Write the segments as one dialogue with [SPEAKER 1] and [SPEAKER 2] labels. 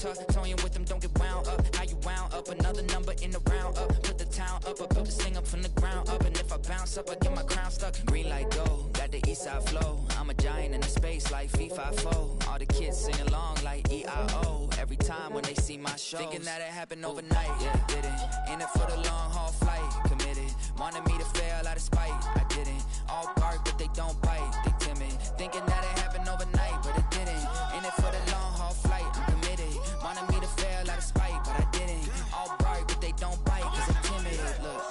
[SPEAKER 1] tough. Toying with them, don't get wound up. How you wound up? Another number in the round up. Put the town up. I built this thing up from the ground up. And if I bounce up, I get my crown stuck. Green light go, got the east side flow. I'm a giant in the space like FIFA4. All the kids sing along like EIO. Every time when they see my shows, thinking that it happened overnight. Yeah, didn't. In it for the long haul flight. Committed. Wanted me to fail out of spite. I didn't. All bark, but they don't bite. They timid. Thinking that it happened overnight, but it didn't. In it for the long haul flight. I'm committed. Wanted me to fail out of spite, but I didn't. All bark, but they don't bite, cause they timid. Look,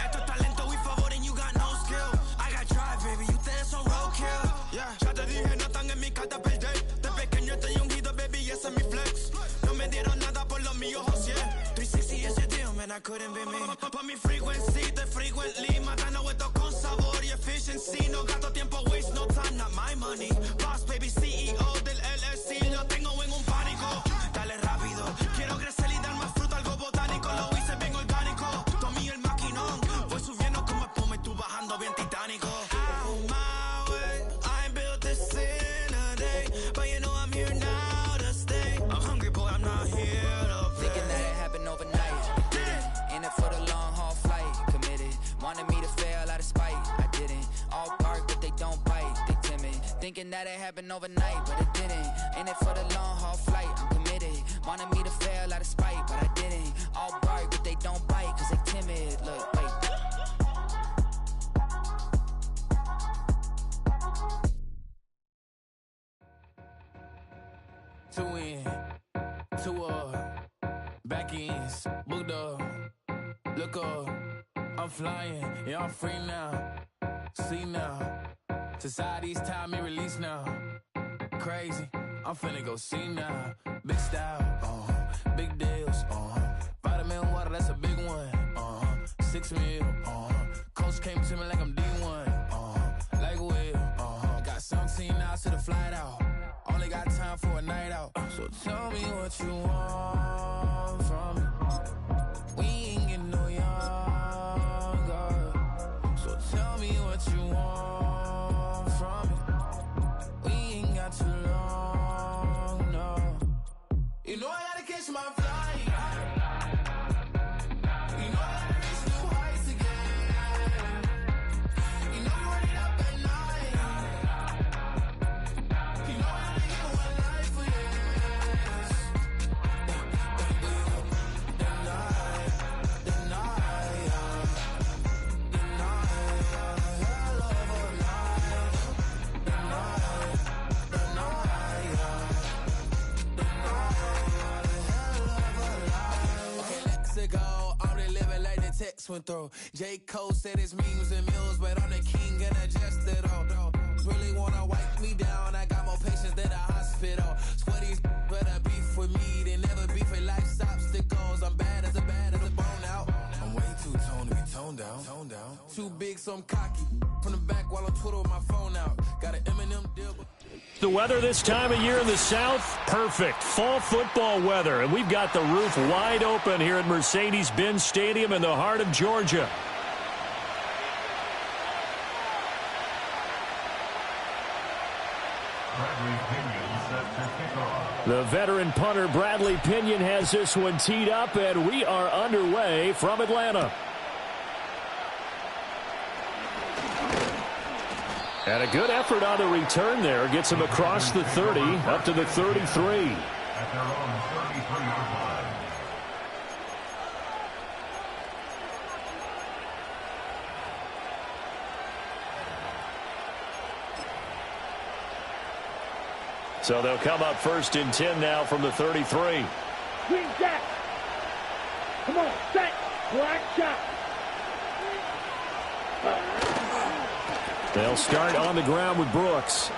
[SPEAKER 2] Esto es talento y favor and you got no skill. I got drive, baby, you ustedes son roadkill. Yeah, ya te dije, no están en mi carta perder. De pequeño estoy ungido, baby, ese es mi flex. No me dieron nada por lo mío, José. 360 is your deal, man, I couldn't be me. Pa' mi frequency, te frequently. Matando esto con sabor y efficiency. No gasto tiempo, waste no time, not my money. Boss, baby, CEO del LLC. Lo tengo en un pánico. Dale rápido, quiero crecer y dar más fruto, algo botánico. Lo hice bien orgánico. Tomé el maquinón. Voy subiendo como espuma y tú bajando bien titánico. Out my way, I ain't built this in a day. But you know I'm here now to stay. I'm hungry, boy, I'm not here to play.
[SPEAKER 1] thinking that it happened overnight. It didn't. In it for the long haul flight. Committed. Wanted me to fail out of spite. I didn't. All bark, but they don't bite. They timid. Thinking that it happened overnight, but it didn't. In it for the long haul flight. I'm committed. Wanted me to fail out of spite, but I didn't. All bark, but they don't bite, cause they timid. Look, wait.
[SPEAKER 3] Two in, two back ends, booked up, look up, I'm flying, yeah, I'm free now, see now, society's time me release now, crazy, I'm finna go see now, big style, big deals, vitamin water, that's a big one, 6 mil, coach came to me like I'm D1, like Will, got 17 hours to the flight out. Only got time for a night out. So tell me what you want from me. We ain't getting no younger. So tell me what you want from me. We ain't got too long, no. You know I gotta catch my flight. You know I gotta reach new heights again. You know we running up at night. You know I went through. J. Cole said it's memes and mills, but I'm the king and I just did all. Really wanna wipe me down, I got more patience than a hospital. Sweaty better beef with me than never beef with life's obstacles. I'm bad as a bone out. I'm way too toned to be toned down. Too big, so I'm cocky. From the back while I'm Twitter with my phone out. Got an Eminem deal.
[SPEAKER 4] The weather this time of year in the South, perfect. Fall football weather, and we've got the roof wide open here at Mercedes-Benz Stadium in the heart of Georgia. The veteran punter Bradley Pinion has this one teed up, and we are underway from Atlanta. And a good effort on the return there. Gets him across the 30, up to the 33.
[SPEAKER 5] At their own 33-yard line.
[SPEAKER 4] So they'll come up first and 10 now from the 33.
[SPEAKER 6] Green Jack. Come on, set. Black shot.
[SPEAKER 4] They'll start on the ground with Brooks.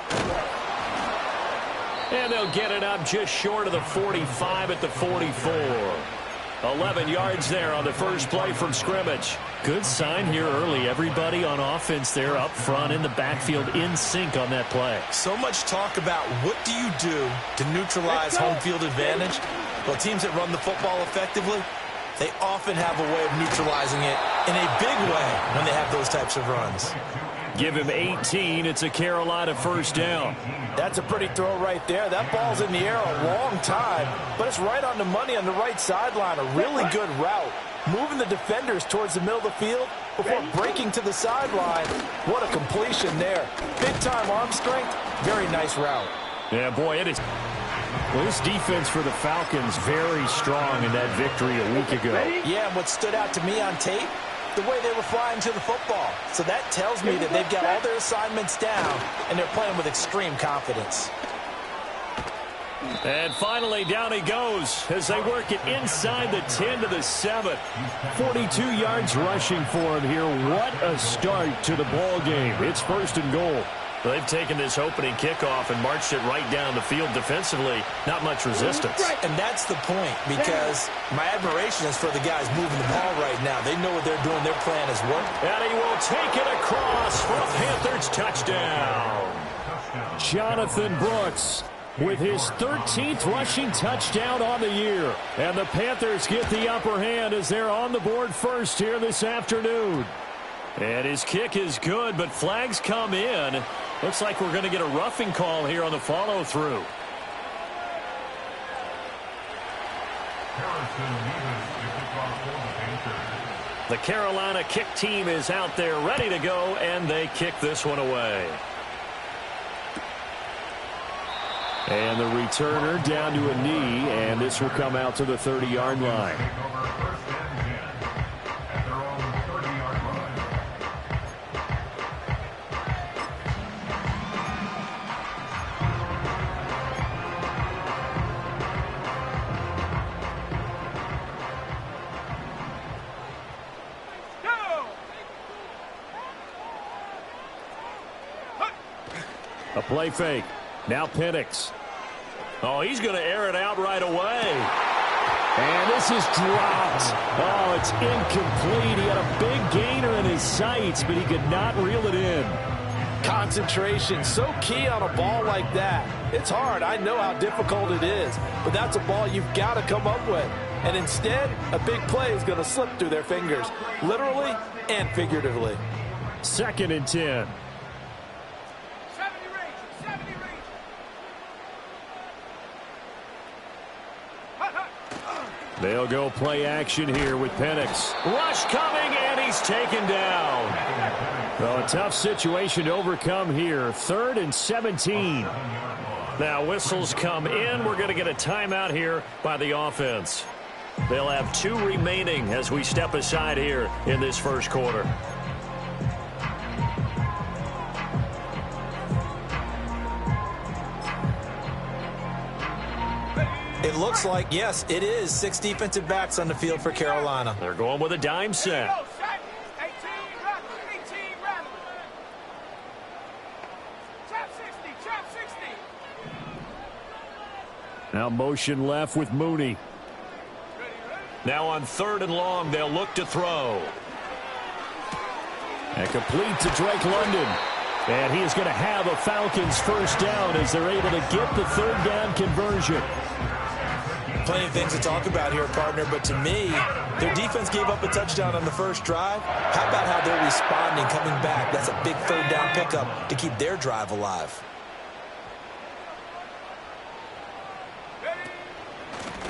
[SPEAKER 4] And they'll get it up just short of the 45 at the 44. 11 yards there on the first play from scrimmage. Good sign here early. Everybody on offense there up front in the backfield in sync on that play.
[SPEAKER 7] So much talk about what do you do to neutralize home field advantage? Well, teams that run the football effectively, they often have a way of neutralizing it in a big way when they have those types of runs.
[SPEAKER 4] Give him 18. It's a Carolina first down.
[SPEAKER 7] That's a pretty throw right there. That ball's in the air a long time, but it's right on the money on the right sideline. A really good route. Moving the defenders towards the middle of the field before breaking to the sideline. What a completion there. Big-time arm strength. Very nice route.
[SPEAKER 4] Yeah, boy, it is. Well, this defense for the Falcons very strong in that victory a week ago.
[SPEAKER 7] Yeah, and what stood out to me on tape, the way they were flying to the football. So that tells me that they've got all their assignments down, and they're playing with extreme confidence.
[SPEAKER 4] And finally, down he goes as they work it inside the 10 to the 7. 42 yards rushing for him here. What a start to the ball game. It's first and goal. They've taken this opening kickoff and marched it right down the field defensively. Not much resistance.
[SPEAKER 7] And that's the point, because my admiration is for the guys moving the ball right now. They know what they're doing. Their plan is working.
[SPEAKER 4] And he will take it across for a Panthers touchdown. Jonathan Brooks with his 13th rushing touchdown on the year. And the Panthers get the upper hand as they're on the board first here this afternoon. And his kick is good, but flags come in. Looks like we're going to get a roughing call here on the follow-through. The Carolina kick team is out there ready to go, and they kick this one away. And the returner down to a knee, and this will come out to the 30-yard line. A play fake. Now Penix. Oh, he's going to air it out right away. And this is dropped. Oh, it's incomplete. He had a big gainer in his sights, but he could not reel it in.
[SPEAKER 7] Concentration, so key on a ball like that. It's hard. I know how difficult it is, but that's a ball you've got to come up with. And instead, a big play is going to slip through their fingers, literally and figuratively.
[SPEAKER 4] 2nd and 10. They'll go play action here with Penix. Rush coming, and he's taken down. Well, a tough situation to overcome here. 3rd and 17. Now whistles come in. We're going to get a timeout here by the offense. They'll have 2 remaining as we step aside here in this first quarter.
[SPEAKER 7] It looks like, yes, it is 6 defensive backs on the field for Carolina.
[SPEAKER 4] They're going with a dime set. Now motion left with Mooney. Now on 3rd and long, they'll look to throw. And complete to Drake London. And he is going to have a Falcons first down as they're able to get the 3rd down conversion.
[SPEAKER 7] Plenty of things to talk about here, partner, but to me, their defense gave up a touchdown on the first drive. How about how they're responding, coming back? That's a big 3rd down pickup to keep their drive alive.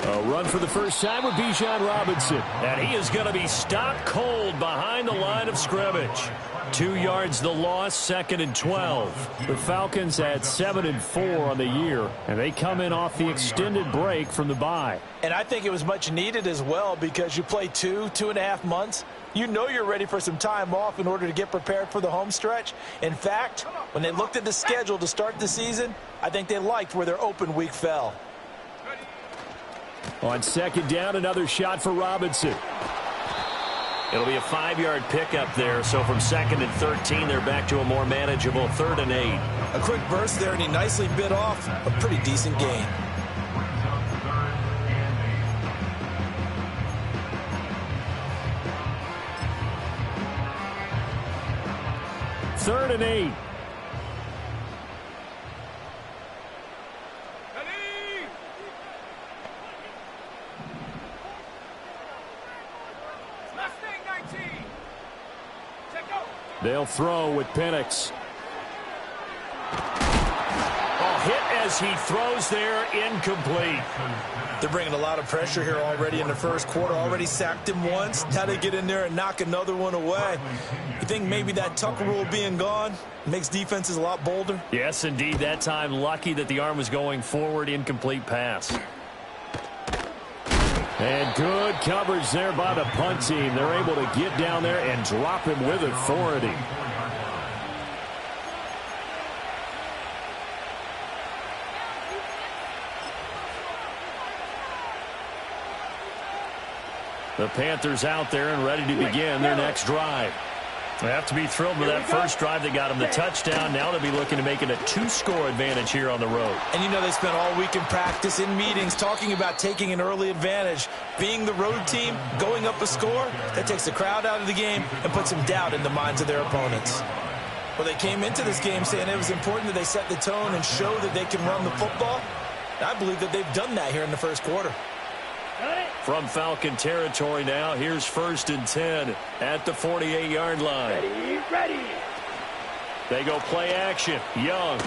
[SPEAKER 4] A run for the first time with Bijan Robinson. And he is going to be stopped cold behind the line of scrimmage. 2 yards the loss, 2nd and 12. The Falcons had 7 and 4 on the year, and they come in off the extended break from the bye.
[SPEAKER 7] And I think it was much needed as well, because you play 2.5 months. You know you're ready for some time off in order to get prepared for the home stretch. In fact, when they looked at the schedule to start the season, I think they liked where their open week fell.
[SPEAKER 4] On 2nd down, another shot for Robinson. It'll be a 5-yard pickup there, so from 2nd and 13, they're back to a more manageable 3rd and 8.
[SPEAKER 7] A quick burst there, and he nicely bit off a pretty decent gain.
[SPEAKER 4] Third and 8. They'll throw with Penix. Oh, hit as he throws there, incomplete.
[SPEAKER 7] They're bringing a lot of pressure here already in the first quarter. Already sacked him once. Now they get in there and knock another one away. You think maybe that Tucker rule being gone makes defenses a lot bolder?
[SPEAKER 4] Yes, indeed. That time, lucky that the arm was going forward. Incomplete pass. And good coverage there by the punt team. They're able to get down there and drop him with authority. The Panthers out there and ready to begin their next drive. They have to be thrilled with that first drive. They got them the touchdown. Now they'll be looking to make it a 2-score advantage here on the road.
[SPEAKER 7] And you know they spent all week in practice, in meetings, talking about taking an early advantage. Being the road team, going up a score, that takes the crowd out of the game and puts some doubt in the minds of their opponents. Well, they came into this game saying it was important that they set the tone and show that they can run the football. I believe that they've done that here in the first quarter.
[SPEAKER 4] From Falcon territory now, here's 1st and 10 at the 48-yard line.
[SPEAKER 6] Ready.
[SPEAKER 4] They go play action. Young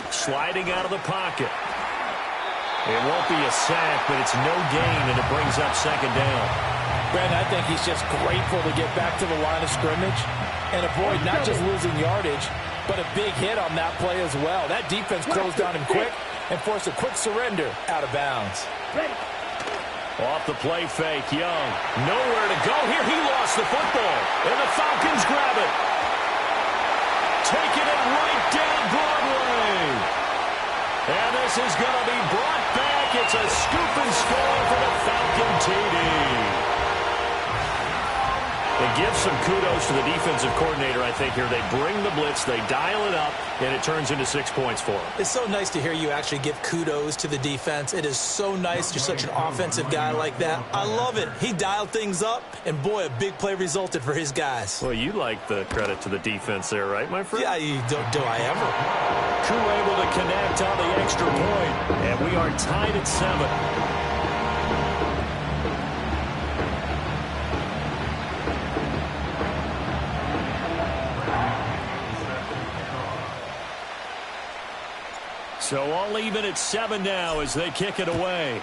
[SPEAKER 4] sliding out of the pocket. It won't be a sack, but it's no gain, and it brings up 2nd down.
[SPEAKER 7] Brandon, I think he's just grateful to get back to the line of scrimmage and avoid not just losing yardage, but a big hit on that play as well. That defense closed on him quick and forced a quick surrender out of bounds.
[SPEAKER 6] Ready.
[SPEAKER 4] Off the play fake, Young. Nowhere to go here. He lost the football, and the Falcons grab it. Taking it right down Broadway. And this is going to be brought back. It's a scoop and score for the Falcon TD. It gives some kudos to the defensive coordinator, I think, here. They bring the blitz, they dial it up, and it turns into 6 points for them.
[SPEAKER 7] It's so nice to hear you actually give kudos to the defense. It is so nice. You're such an offensive guy like that. I love it. He dialed things up, and boy, a big play resulted for his guys.
[SPEAKER 4] Well, you like the credit to the defense there, right, my friend?
[SPEAKER 7] Yeah, do I ever?
[SPEAKER 4] Koo able to connect on the extra point, and we are tied at 7. So all even at 7 now as they kick it away.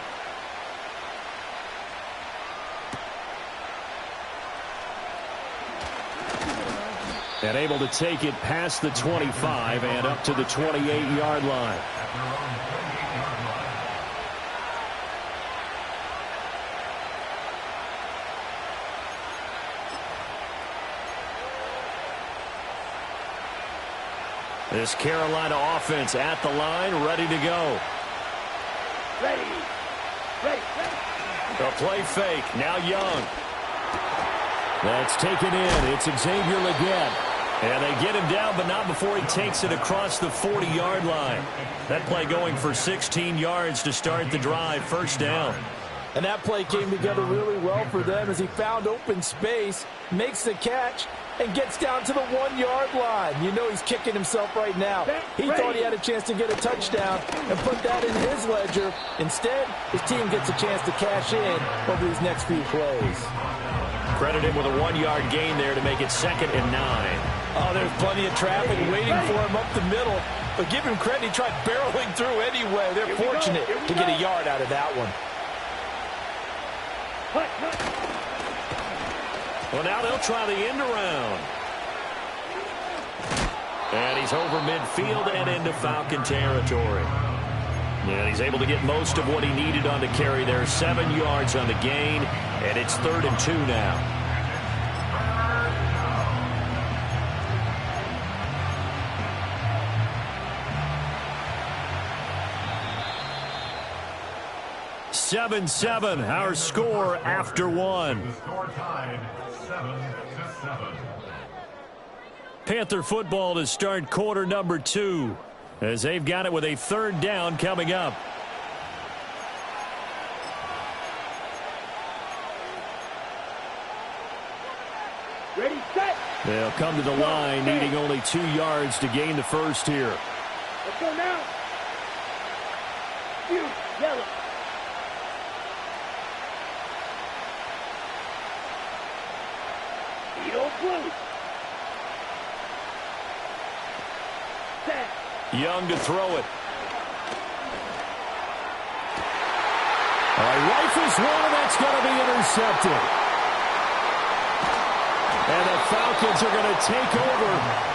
[SPEAKER 4] And able to take it past the 25 and up to the 28-yard line. This Carolina offense at the line, ready to go.
[SPEAKER 6] Ready.
[SPEAKER 4] A play fake, now Young. That's taken in, it's Xavier Leggett. And they get him down, but not before he takes it across the 40-yard line. That play going for 16 yards to start the drive, 1st down.
[SPEAKER 7] And that play came together really well for them as he found open space, makes the catch, and gets down to the 1-yard line. You know he's kicking himself right now. He thought he had a chance to get a touchdown and put that in his ledger. Instead, his team gets a chance to cash in over these next few plays.
[SPEAKER 4] Credit him with a 1-yard gain there to make it 2nd and 9.
[SPEAKER 7] Oh, there's plenty of traffic waiting for him up the middle. But give him credit, he tried barreling through anyway. They're fortunate to get a yard out of that one.
[SPEAKER 4] Well, now they'll try the end around. And he's over midfield and into Falcon territory. And he's able to get most of what he needed on the carry there. 7 yards on the gain, and it's 3rd and 2 now. Seven, our score after 1.
[SPEAKER 5] Score tied 7-7.
[SPEAKER 4] Panther football to start quarter number 2 as they've got it with a 3rd down coming up.
[SPEAKER 6] Ready, set.
[SPEAKER 4] They'll come to the line needing only 2 yards to gain the first here.
[SPEAKER 6] Let's go now. Yellow. Blue.
[SPEAKER 4] Young to throw it. Rifles one, and that's going to be intercepted. And the Falcons are going to take over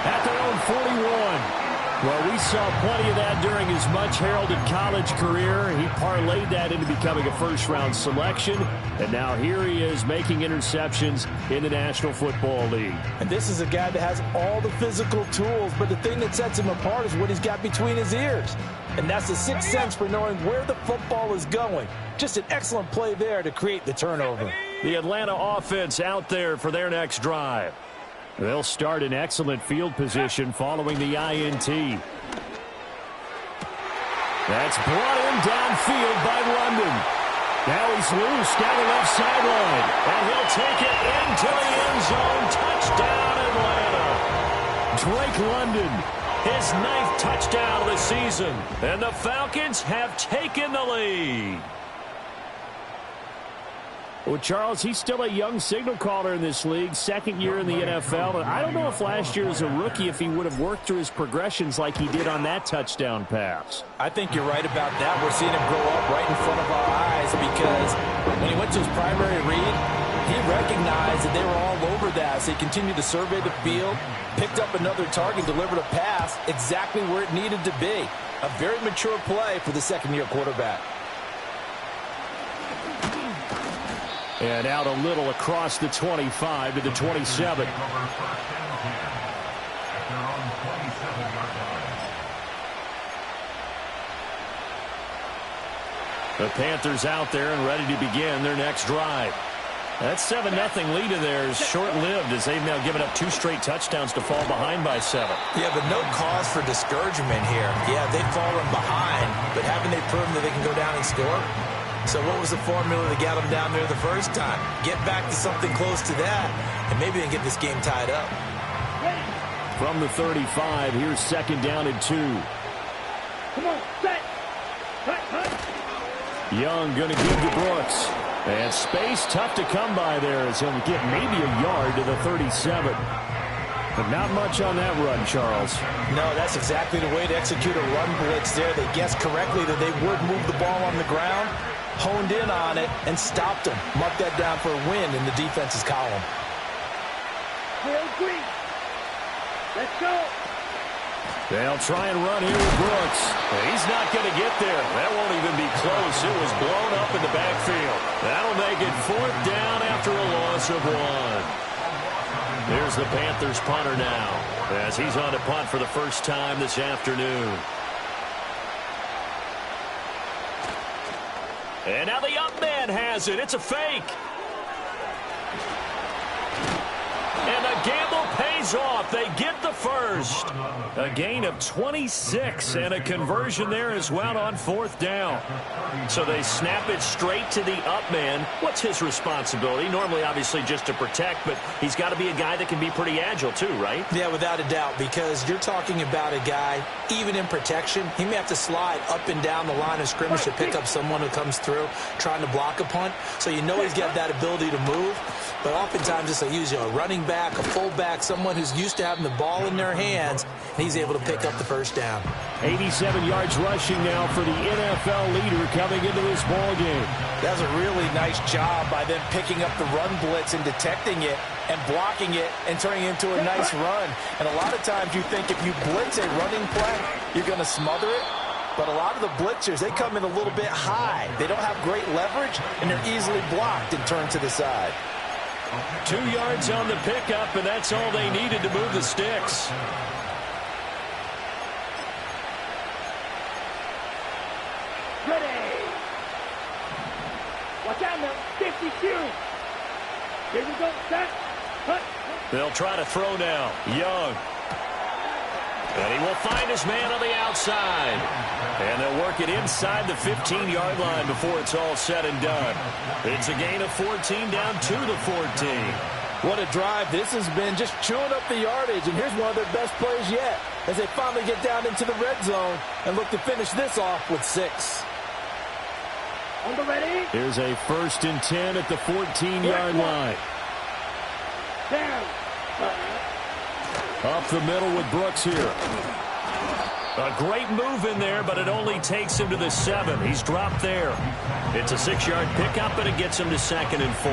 [SPEAKER 4] at their own 41. Well, we saw plenty of that during his much-heralded college career. He parlayed that into becoming a first-round selection, and now here he is making interceptions in the National Football League.
[SPEAKER 7] And this is a guy that has all the physical tools, but the thing that sets him apart is what he's got between his ears. And that's the sixth sense for knowing where the football is going. Just an excellent play there to create the turnover.
[SPEAKER 4] The Atlanta offense out there for their next drive. They'll start in excellent field position following the INT. That's brought in downfield by London. Now he's loose down the left sideline. And he'll take it into the end zone. Touchdown, Atlanta. Drake London, his 9th touchdown of the season. And the Falcons have taken the lead. Well, Charles, he's still a young signal caller in this league, second year in the NFL. And I don't know if last year as a rookie, if he would have worked through his progressions like he did on that touchdown pass.
[SPEAKER 7] I think you're right about that. We're seeing him grow up right in front of our eyes because when he went to his primary read, he recognized that they were all over that. So he continued to survey the field, picked up another target, delivered a pass exactly where it needed to be. A very mature play for the second-year quarterback.
[SPEAKER 4] And out a little across the 25 to the 27. The Panthers out there and ready to begin their next drive. That 7-0 lead of theirs short-lived as they've now given up 2 straight touchdowns to fall behind by 7.
[SPEAKER 7] Yeah, but no cause for discouragement here. Yeah, they've fallen behind, but haven't they proven that they can go down and score? So what was the formula that got them down there the first time? Get back to something close to that, and maybe they can get this game tied up.
[SPEAKER 4] From the 35, here's second down and 2.
[SPEAKER 6] Come on, set. Cut.
[SPEAKER 4] Young going to give to Brooks. And space tough to come by there as he'll get maybe a yard to the 37. But not much on that run, Charles.
[SPEAKER 7] No, that's exactly the way to execute a run blitz there. They guessed correctly that they would move the ball on the ground, honed in on it, and stopped them. Mark that down for a win in the defense's column.
[SPEAKER 6] Green. Let's go.
[SPEAKER 4] They'll try and run here with Brooks. He's not going to get there. That won't even be close. It was blown up in the backfield. That'll make it 4th down after a loss of 1. There's the Panthers punter now as he's on to punt for the first time this afternoon. And now the up man has it. It's a fake. And the gamble pays off. They get the first. A gain of 26 and a conversion there as well on 4th down. So they snap it straight to the up man. What's his responsibility? Normally, obviously, just to protect, but he's got to be a guy that can be pretty agile too, right?
[SPEAKER 7] Yeah, without a doubt, because you're talking about a guy, even in protection, he may have to slide up and down the line of scrimmage to pick up someone who comes through trying to block a punt. So you know he's got that ability to move. But oftentimes, just they use a running back, a fullback, someone who's used to having the ball in their hands, and he's able to pick up the first down.
[SPEAKER 4] 87 yards rushing now for the NFL leader coming into this ball game.
[SPEAKER 7] That was a really nice job by them picking up the run blitz and detecting it and blocking it and turning it into a nice run. And a lot of times you think if you blitz a running play, you're going to smother it. But a lot of the blitzers, they come in a little bit high. They don't have great leverage, and they're easily blocked and turned to the side.
[SPEAKER 4] 2 yards on the pickup, and that's all they needed to move the sticks.
[SPEAKER 6] Ready. Watch out now. 52. Here we go. Set. Cut.
[SPEAKER 4] They'll try to throw now. Young. And he will find his man on the outside. And they'll work it inside the 15-yard line before it's all said and done. It's a gain of 14 down to the 14.
[SPEAKER 7] What a drive this has been, just chewing up the yardage. And here's one of their best plays yet as they finally get down into the red zone and look to finish this off with 6.
[SPEAKER 6] On the ready.
[SPEAKER 4] Here's a 1st and 10 at the 14-yard line.
[SPEAKER 6] Down.
[SPEAKER 4] Up the middle with Brooks here. A great move in there, but it only takes him to the 7. He's dropped there. It's a 6-yard pickup, and it gets him to 2nd and 4.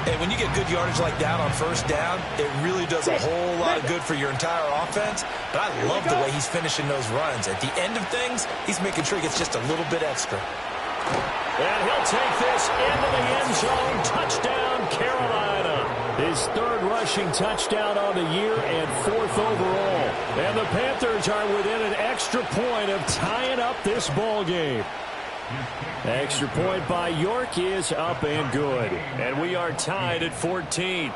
[SPEAKER 7] Hey, when you get good yardage like that on first down, it really does a whole lot of good for your entire offense. But I love the way he's finishing those runs. At the end of things, he's making sure he gets just a little bit extra.
[SPEAKER 4] And he'll take this into the end zone. Touchdown, Carolina. His 3rd rushing touchdown on the year and 4th overall. And the Panthers are within an extra point of tying up this ball game. Extra point by York is up and good. And we are tied at 14.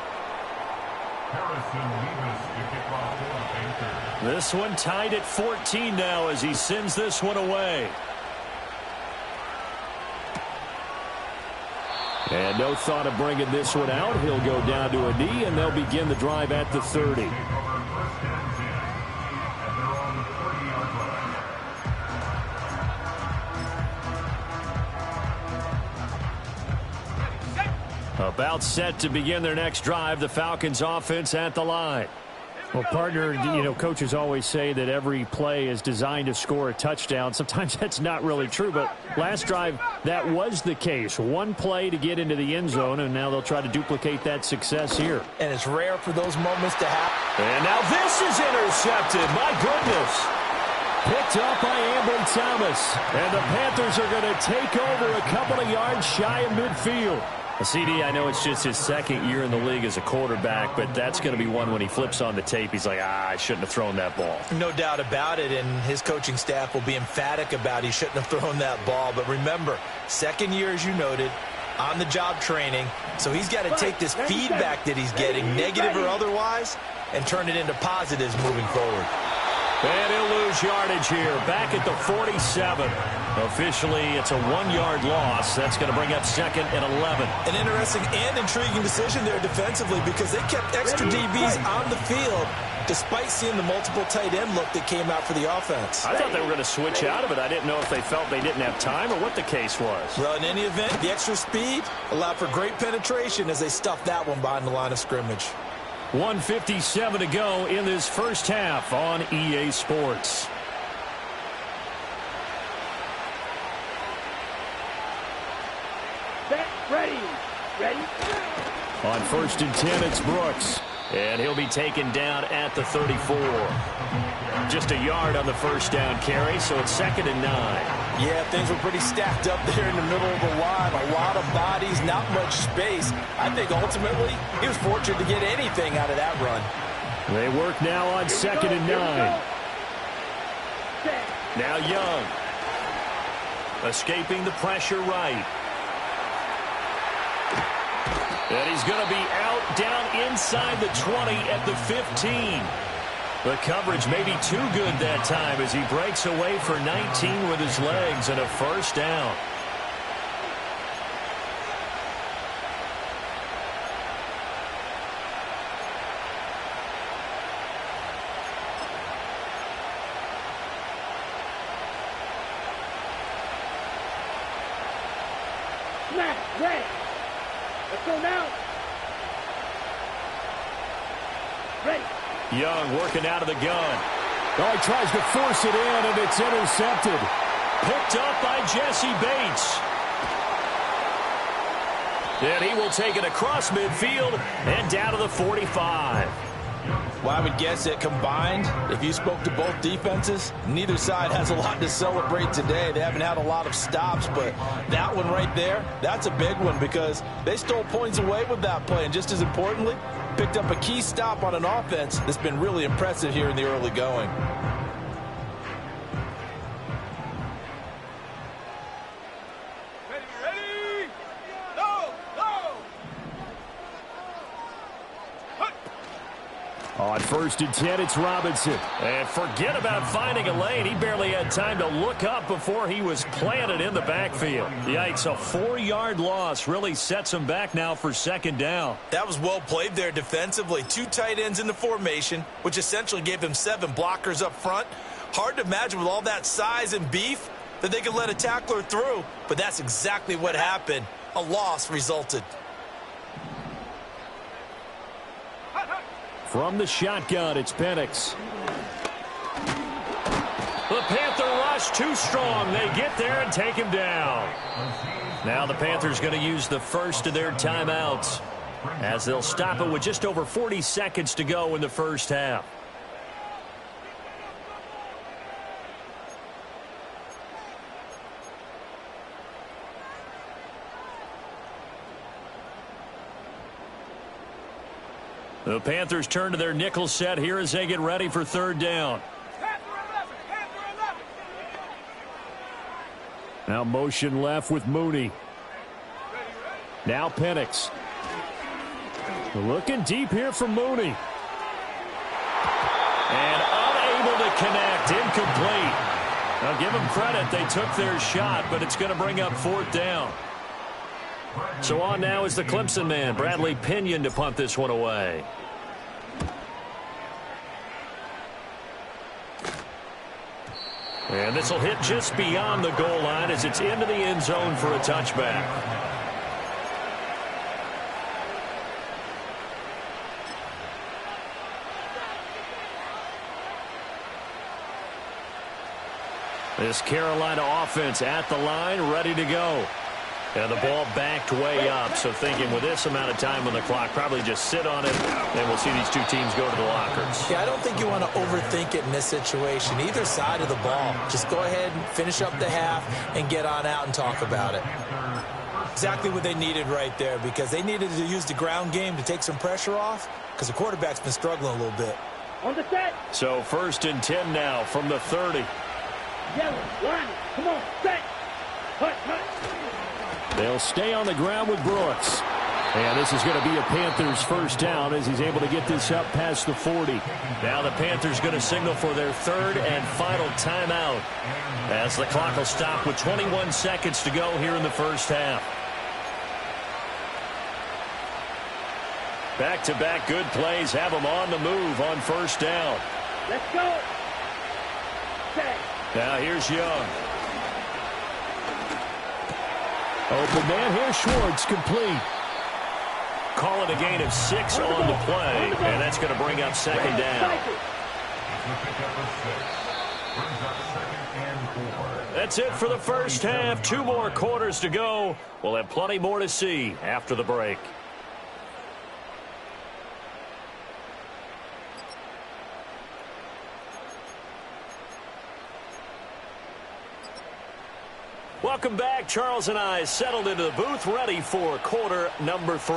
[SPEAKER 4] This one tied at 14 now as he sends this one away. And no thought of bringing this one out. He'll go down to a knee, and they'll begin the drive at the 30. About set to begin their next drive, the Falcons offense at the line.
[SPEAKER 8] Well, partner, you know, coaches always say that every play is designed to score a touchdown. Sometimes that's not really true, but last drive, that was the case. One play to get into the end zone, and now they'll try to duplicate that success here.
[SPEAKER 7] And it's rare for those moments to happen.
[SPEAKER 4] And now this is intercepted. My goodness. Picked up by Ambry Thomas. And the Panthers are going to take over a couple of yards shy of midfield.
[SPEAKER 8] CD, I know it's just his 2nd year in the league as a quarterback, but that's going to be one when he flips on the tape. He's like, I shouldn't have thrown that ball.
[SPEAKER 7] No doubt about it, and his coaching staff will be emphatic about he shouldn't have thrown that ball. But remember, 2nd year, as you noted, on-the-job training, so he's got to take this feedback that he's getting, negative or otherwise, and turn it into positives moving forward.
[SPEAKER 4] And he'll lose yardage here, back at the 47. Officially, it's a 1-yard loss. That's going to bring up 2nd and 11.
[SPEAKER 7] An interesting and intriguing decision there defensively because they kept extra DBs on the field despite seeing the multiple tight end look that came out for the offense.
[SPEAKER 4] I thought they were going to switch out of it. I didn't know if they felt they didn't have time or what the case was.
[SPEAKER 7] Well, in any event, the extra speed allowed for great penetration as they stuffed that one behind the line of scrimmage.
[SPEAKER 4] 1:57 to go in this first half on EA Sports.
[SPEAKER 6] Set, ready.
[SPEAKER 4] On 1st and 10, it's Brooks. And he'll be taken down at the 34. Just a yard on the first down carry, so it's 2nd and 9.
[SPEAKER 7] Yeah, things were pretty stacked up there in the middle of the line. A lot of bodies, not much space. I think ultimately he was fortunate to get anything out of that run.
[SPEAKER 4] They work now on 2nd and 9. Now Young. Escaping the pressure right. And he's going to be out down inside the 20 at the 15. The coverage may be too good that time as he breaks away for 19 with his legs and a first down.
[SPEAKER 6] Snap, ready. Let's go now. Ready.
[SPEAKER 4] Young working out of the gun. Oh, he tries to force it in, and it's intercepted. Picked up by Jesse Bates. And he will take it across midfield and down to the 45.
[SPEAKER 7] Well, I would guess that combined, if you spoke to both defenses, neither side has a lot to celebrate today. They haven't had a lot of stops, but that one right there, that's a big one because they stole points away with that play. And just as importantly, picked up a key stop on an offense that's been really impressive here in the early going.
[SPEAKER 4] On 1st and 10, it's Robinson. And forget about finding a lane. He barely had time to look up before he was planted in the backfield. Yikes, a 4-yard loss really sets him back now for 2nd down.
[SPEAKER 7] That was well played there defensively. 2 tight ends in the formation, which essentially gave them 7 blockers up front. Hard to imagine with all that size and beef that they could let a tackler through, but that's exactly what happened. A loss resulted.
[SPEAKER 4] From the shotgun, it's Penix. The Panther rush too strong. They get there and take him down. Now the Panthers going to use the first of their timeouts as they'll stop it with just over 40 seconds to go in the first half. The Panthers turn to their nickel set here as they get ready for third down.
[SPEAKER 8] Now motion left with Mooney. Now Penix. Looking deep here for Mooney.
[SPEAKER 4] And unable to connect. Incomplete. Now give them credit. They took their shot, but it's going to bring up fourth down. So on now is the Clemson man, Bradley Pinion, to punt this one away. And this will hit just beyond the goal line as it's into the end zone for a touchback. This Carolina offense at the line, ready to go. And the ball backed way up, so thinking with this amount of time on the clock, probably just sit on it, and we'll see these two teams go to the lockers.
[SPEAKER 7] Yeah, I don't think you want to overthink it in this situation. Either side of the ball. Just go ahead and finish up the half and get on out and talk about it. Exactly what they needed right there, because they needed to use the ground game to take some pressure off, because the quarterback's been struggling a little bit.
[SPEAKER 6] On the set.
[SPEAKER 4] So 1st and 10 now from the 30.
[SPEAKER 6] Yellow, line, come on, set. Hut, hut.
[SPEAKER 8] They'll stay on the ground with Brooks. And this is going to be a Panthers first down as he's able to get this up past the 40.
[SPEAKER 4] Now the Panthers going to signal for their third and final timeout as the clock will stop with 21 seconds to go here in the first half. Back-to-back good plays have them on the move on first down.
[SPEAKER 6] Let's go. Set.
[SPEAKER 4] Now here's Young.
[SPEAKER 8] Open man here, Schwartz, complete.
[SPEAKER 4] Call it a gain of 6 on the play, and that's going to bring up second down. That's it for the first half. 2 more quarters to go. We'll have plenty more to see after the break. Welcome back. Charles and I settled into the booth, ready for quarter number 3.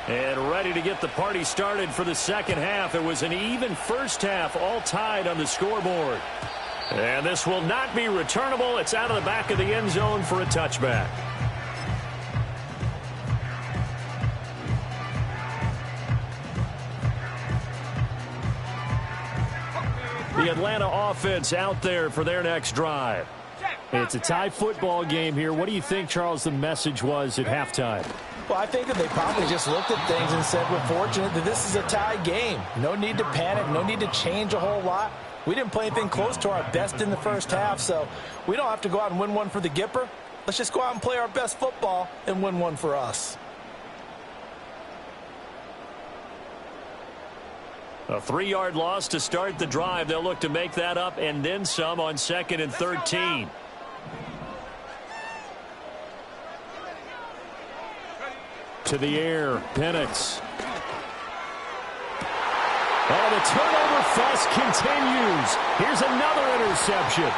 [SPEAKER 4] And ready to get the party started for the second half. It was an even first half, all tied on the scoreboard. And this will not be returnable. It's out of the back of the end zone for a touchback. The Atlanta offense out there for their next drive.
[SPEAKER 8] It's a tie football game here. What do you think, Charles, the message was at halftime?
[SPEAKER 7] Well, I think that they probably just looked at things and said, we're fortunate that this is a tie game. No need to panic. No need to change a whole lot. We didn't play anything close to our best in the first half, so we don't have to go out and win one for the Gipper. Let's just go out and play our best football and win one for us.
[SPEAKER 4] A 3-yard loss to start the drive. They'll look to make that up and then some on 2nd and 13.
[SPEAKER 8] To the air, Penix. Oh, the turnover fuss continues. Here's another interception.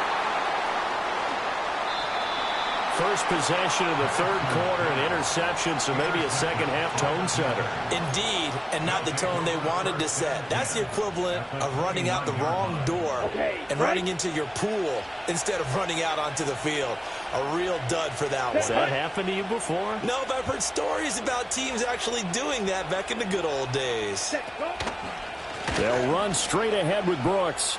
[SPEAKER 4] First possession of the third quarter, an interception, so maybe a second half tone setter.
[SPEAKER 7] Indeed, and not the tone they wanted to set. That's the equivalent of running out the wrong door and running into your pool instead of running out onto the field. A real dud for that one.
[SPEAKER 4] Has that happened to you before?
[SPEAKER 7] No, but I've heard stories about teams actually doing that back in the good old days.
[SPEAKER 8] They'll run straight ahead with Brooks.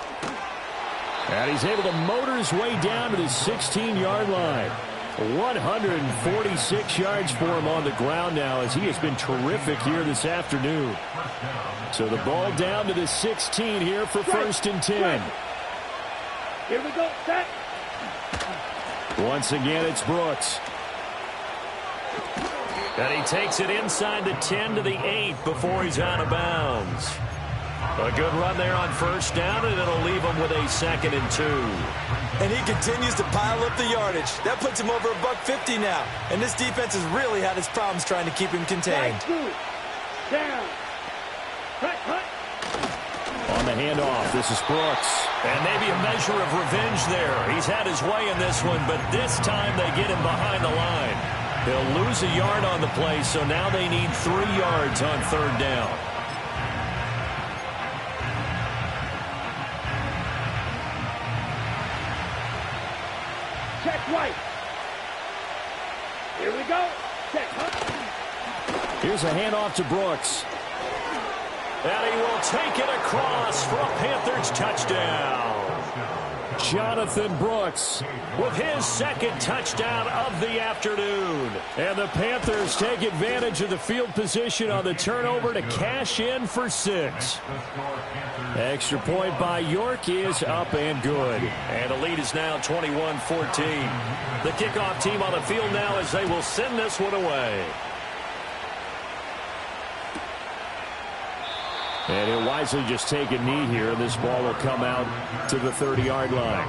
[SPEAKER 8] And he's able to motor his way down to the 16-yard line. 146 yards for him on the ground now as he has been terrific here this afternoon. So the ball down to the 16 here for 1st and 10.
[SPEAKER 6] Here we go, set.
[SPEAKER 8] Once again, it's Brooks.
[SPEAKER 4] And he takes it inside the 10 to the 8 before he's out of bounds. A good run there on first down, and it'll leave him with a 2nd and 2.
[SPEAKER 7] And he continues to pile up the yardage. That puts him over $150 now. And this defense has really had its problems trying to keep him contained.
[SPEAKER 6] Down. Cut.
[SPEAKER 4] On the handoff, this is Brooks. And maybe a measure of revenge there. He's had his way in this one, but this time they get him behind the line. He'll lose a yard on the play, so now they need 3 yards on 3rd down.
[SPEAKER 6] Check right. Here we go. Check.
[SPEAKER 4] Here's a handoff to Brooks. And he will take it across for a Panthers touchdown. Jonathan Brooks with his 2nd touchdown of the afternoon. And the Panthers take advantage of the field position on the turnover to cash in for 6. Extra point by York is up and good. And the lead is now 21-14. The kickoff team on the field now as they will send this one away. And he'll wisely just take a knee here, and this ball will come out to the 30-yard line.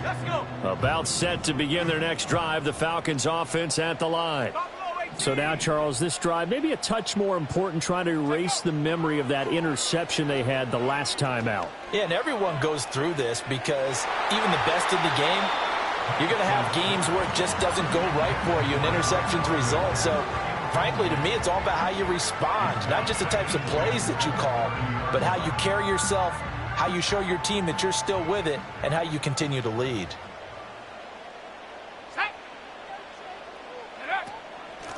[SPEAKER 2] Let's go.
[SPEAKER 4] About set to begin their next drive, the Falcons offense at the line.
[SPEAKER 8] So now, Charles, this drive maybe a touch more important, trying to erase the memory of that interception they had the last time out.
[SPEAKER 7] Yeah, and everyone goes through this because even the best in the game, you're going to have games where it just doesn't go right for you, and interceptions result. So, frankly, to me, it's all about how you respond, not just the types of plays that you call, but how you carry yourself, how you show your team that you're still with it, and how you continue to lead.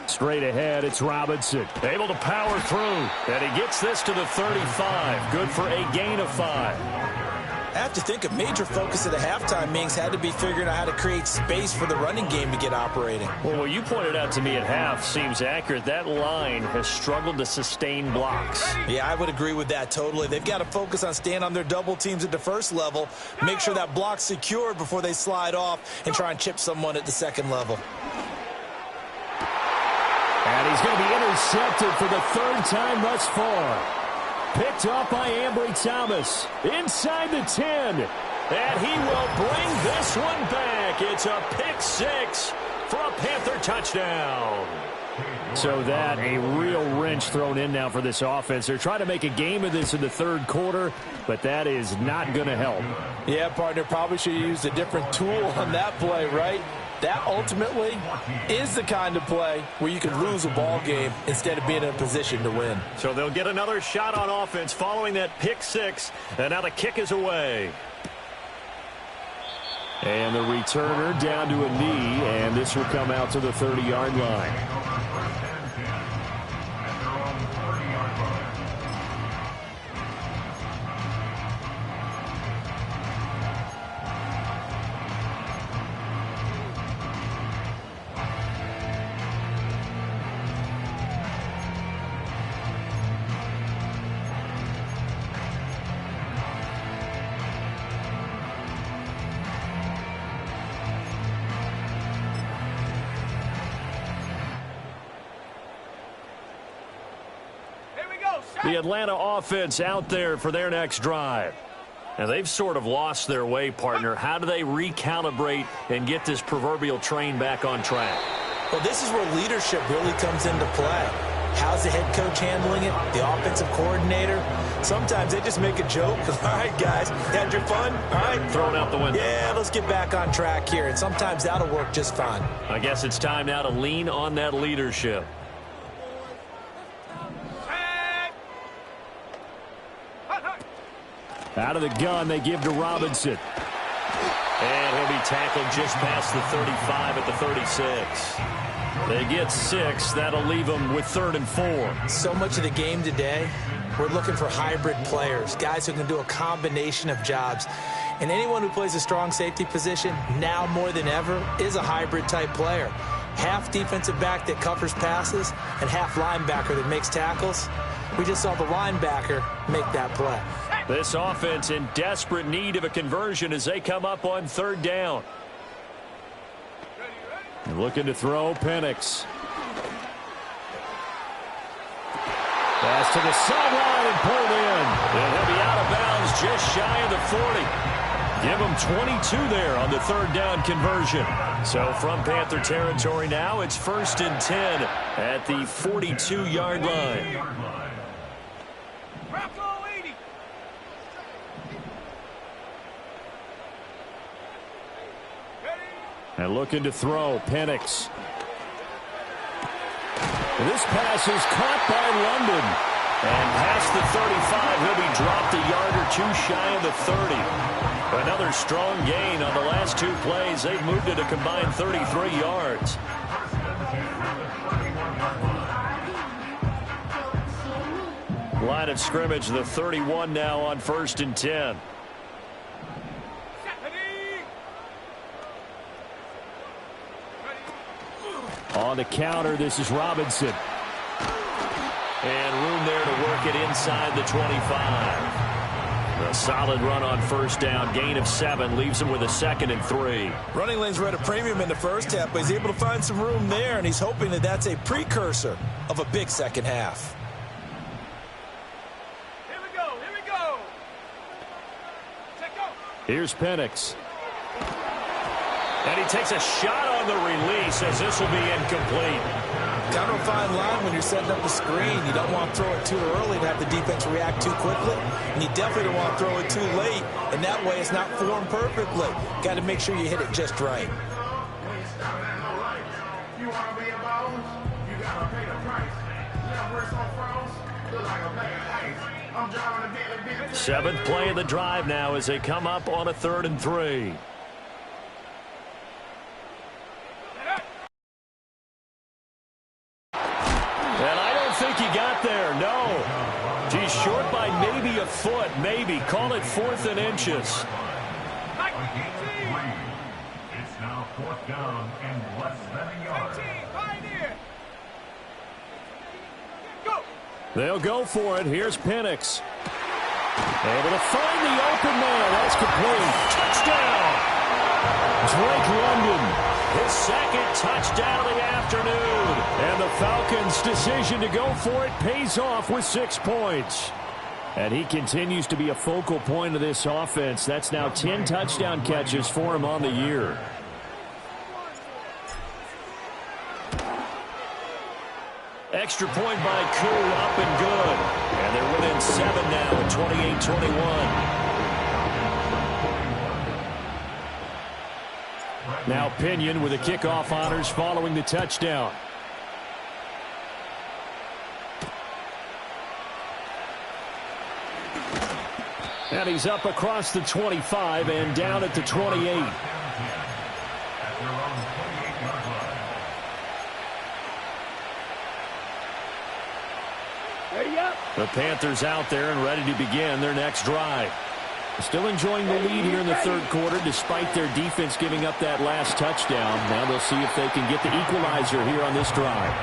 [SPEAKER 4] Straight ahead, it's Robinson. Able to power through. And he gets this to the 35. Good for a gain of 5.
[SPEAKER 7] I have to think a major focus of the halftime meetings had to be figuring out how to create space for the running game to get operating.
[SPEAKER 4] Well, what you pointed out to me at half seems accurate. That line has struggled to sustain blocks.
[SPEAKER 7] Yeah, I would agree with that totally. They've got to focus on staying on their double teams at the first level, make sure that block's secured before they slide off and try and chip someone at the second level.
[SPEAKER 4] And he's going to be intercepted for the 3rd time thus far. Picked up by Ambry Thomas inside the 10. And he will bring this one back. It's a pick 6 for a Panther touchdown. So that a real wrench thrown in now for this offense. They're trying to make a game of this in the 3rd quarter, but that is not going to help.
[SPEAKER 7] Yeah, partner, probably should have used a different tool on that play, right? That ultimately is the kind of play where you can lose a ball game instead of being in a position to win.
[SPEAKER 4] So they'll get another shot on offense following that pick 6, and now the kick is away. And the returner down to a knee, and this will come out to the 30-yard line. The Atlanta offense out there for their next drive. And they've sort of lost their way, partner. How do they recalibrate and get this proverbial train back on track?
[SPEAKER 7] Well, this is where leadership really comes into play. How's the head coach handling it? The offensive coordinator? Sometimes they just make a joke. All right, guys, had your fun? All right.
[SPEAKER 4] Thrown out the window.
[SPEAKER 7] Yeah, let's get back on track here. And sometimes that'll work just fine.
[SPEAKER 4] I guess it's time now to lean on that leadership. Out of the gun, they give to Robinson. And he'll be tackled just past the 35 at the 36. They get 6. That'll leave them with 3rd and 4.
[SPEAKER 7] So much of the game today, we're looking for hybrid players, guys who can do a combination of jobs. And anyone who plays a strong safety position, now more than ever, is a hybrid type player. half defensive back that covers passes and half linebacker that makes tackles. We just saw the linebacker make that play.
[SPEAKER 4] This offense in desperate need of a conversion as they come up on third down.
[SPEAKER 8] And looking to throw, Penix. Pass to the sideline and pulled in.
[SPEAKER 4] And he'll be out of bounds just shy of the 40. Give him 22 there on the third down conversion. So from Panther territory now, it's 1st and 10 at the 42-yard line.
[SPEAKER 8] And looking to throw, Penix. This pass is caught by London.
[SPEAKER 4] And past the 35, he'll be dropped a yard or two shy of the 30. Another strong gain on the last two plays. They've moved it a combined 33 yards. Line of scrimmage, the 31 now on 1st and 10.
[SPEAKER 8] On the counter, this is Robinson.
[SPEAKER 4] And room there to work it inside the 25. A solid run on first down. Gain of 7 leaves him with a 2nd and 3.
[SPEAKER 7] Running lanes were at a premium in the first half, but he's able to find some room there, and he's hoping that that's a precursor of a big second half.
[SPEAKER 6] Here we go.
[SPEAKER 8] Here's Penix.
[SPEAKER 4] And he takes a shot on the release as this will be incomplete.
[SPEAKER 7] Kind of a fine line when you're setting up a screen. You don't want to throw it too early to have the defense react too quickly, and you definitely don't want to throw it too late, and that way it's not formed perfectly. Got to make sure you hit it just right.
[SPEAKER 5] You want to be a boss? You got to pay the price. Left wrist on froze, look like a bag of ice. I'm driving a daily business.
[SPEAKER 4] 7th play of the drive now as they come up on a 3rd and 3. He's short by maybe a foot, maybe. Call it 4th and inches.
[SPEAKER 5] It's now 4th down and less than a yard.
[SPEAKER 8] They'll go for it. Here's Penix. Able to find the open man. That's complete.
[SPEAKER 4] Touchdown!
[SPEAKER 8] Drake London.
[SPEAKER 4] His 2nd touchdown of the afternoon.
[SPEAKER 8] And the Falcons' decision to go for it pays off with 6 points. And he continues to be a focal point of this offense. That's now 10 touchdown catches for him on the year.
[SPEAKER 4] Extra point by Koo, up and good. And they're within 7 now at 28-21.
[SPEAKER 8] Now Pinion with the kickoff honors following the touchdown. And he's up across the 25 and down at the 28. The Panthers out there and ready to begin their next drive. Still enjoying the lead here in the 3rd quarter despite their defense giving up that last touchdown. Now they'll see if they can get the equalizer here on this drive.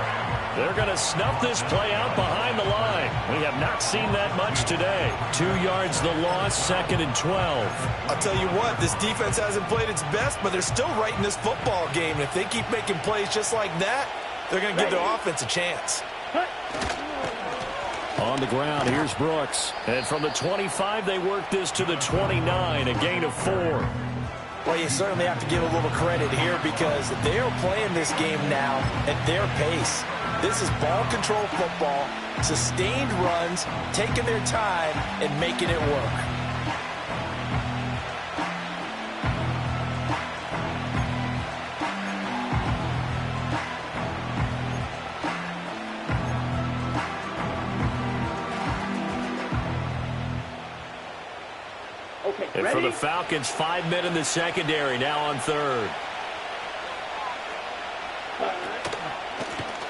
[SPEAKER 4] They're going to snuff this play out behind the line. We have not seen that much today. 2 yards the loss, 2nd and 12.
[SPEAKER 7] I'll tell you what, this defense hasn't played its best, but they're still right in this football game. And if they keep making plays just like that, they're going to give their offense a chance.
[SPEAKER 8] On the ground, here's Brooks.
[SPEAKER 4] And from the 25, they work this to the 29, a gain of 4.
[SPEAKER 7] Well, you certainly have to give a little credit here because they are playing this game now at their pace. This is ball control football, sustained runs, taking their time, and making it work.
[SPEAKER 4] And for the Falcons, 5 men in the secondary, now on 3rd.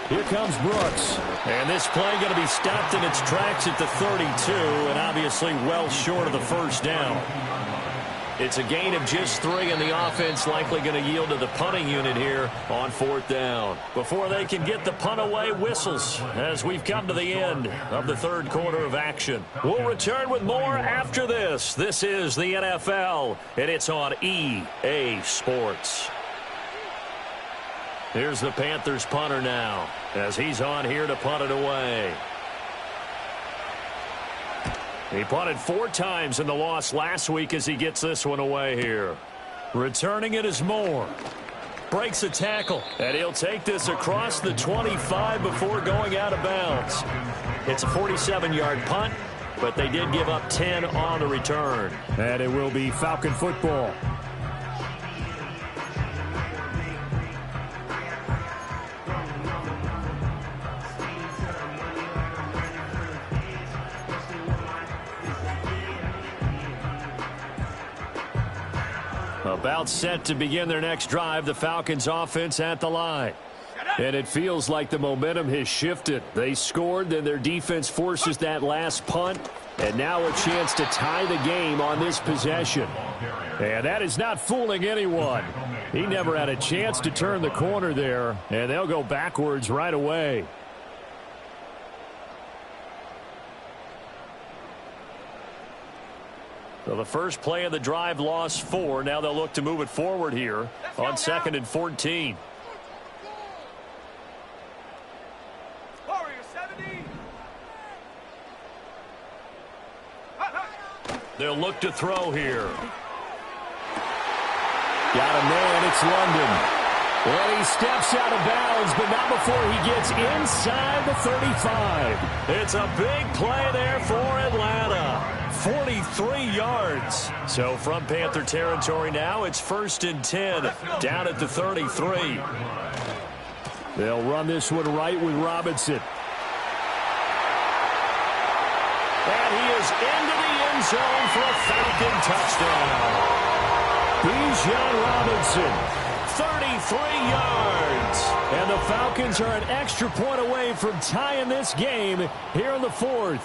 [SPEAKER 8] Here comes Brooks.
[SPEAKER 4] And this play going to be stopped in its tracks at the 32, and obviously well short of the first down. It's a gain of just 3, and the offense likely going to yield to the punting unit here on 4th down. Before they can get the punt away, whistles as we've come to the end of the 3rd quarter of action. We'll return with more after this. This is the NFL, and it's on EA Sports. Here's the Panthers punter now as he's on here to punt it away. He punted 4 times in the loss last week as he gets this one away here. Returning it is Moore. Breaks a tackle, and he'll take this across the 25 before going out of bounds. It's a 47-yard punt, but they did give up 10 on the return.
[SPEAKER 8] And it will be Falcon football. About set to begin their next drive, the Falcons offense at the line. And it feels like the momentum has shifted. They scored, then their defense forces that last punt, and now a chance to tie the game on this possession. And that is not fooling anyone. He never had a chance to turn the corner there, and they'll go backwards right away. So the first play of the drive lost 4. Now they'll look to move it forward here on 2nd and 14. They'll look to throw here. Got a man, it's London. Well, he steps out of bounds, but not before he gets inside the 35. It's a big play there for Atlanta. 43 yards. So from Panther territory now, it's 1st and 10 down at the 33. They'll run this one right with Robinson. And he is into the end zone for a Falcon touchdown. Bijan Robinson. 33 yards. And the Falcons are an extra point away from tying this game here in the 4th.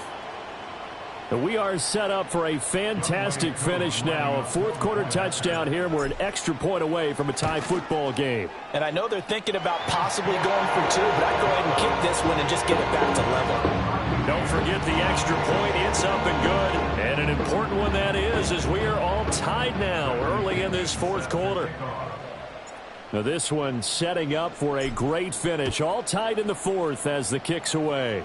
[SPEAKER 8] We are set up for a fantastic finish now. A 4th quarter touchdown here. We're an extra point away from a tie football game.
[SPEAKER 7] And I know they're thinking about possibly going for 2, but I'd go ahead and kick this one and just get it back to level.
[SPEAKER 4] Don't forget the extra point. It's up and good. And an important one that is, as we are all tied now early in this 4th quarter. Now this one setting up for a great finish. All tied in the 4th as the kick's away.